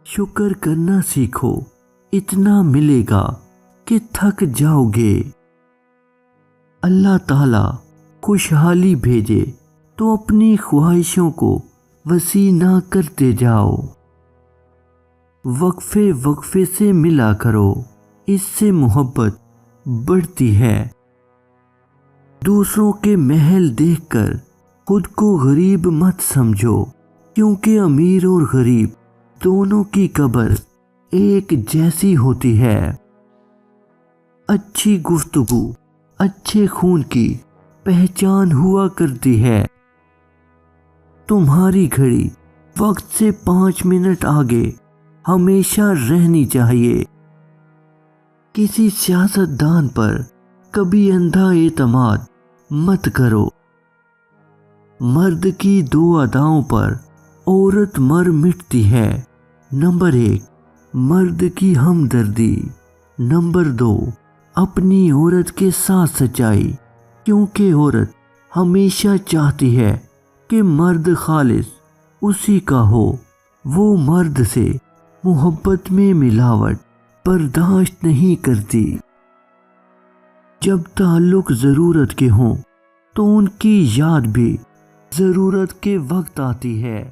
شکر کرنا سیکھو، اتنا ملے گا کہ تھک جاؤ گے۔ اللہ تعالیٰ خوشحالی بھیجے تو اپنی خواہشوں کو وسیع نہ کرتے جاؤ۔ وقفے وقفے سے ملا کرو، اس سے محبت بڑھتی ہے۔ دوسروں کے محل دیکھ کر خود کو غریب مت سمجھو، کیونکہ امیر اور غریب دونوں کی قبر ایک جیسی ہوتی ہے۔ اچھی گفتگو اچھے خون کی پہچان ہوا کرتی ہے۔ تمہاری گھڑی وقت سے 5 منٹ آگے ہمیشہ رہنی چاہیے۔ کسی سیاستدان پر کبھی اندھا اعتماد مت کرو۔ مرد کی 2 اداؤں پر عورت مر مٹتی ہے۔ نمبر 1 مرد کی ہمدردی، نمبر 2 اپنی عورت کے ساتھ سچائی، کیونکہ عورت ہمیشہ چاہتی ہے کہ مرد خالص اسی کا ہو۔ وہ مرد سے محبت میں ملاوٹ برداشت نہیں کرتی۔ جب تعلق ضرورت کے ہوں تو ان کی یاد بھی ضرورت کے وقت آتی ہے۔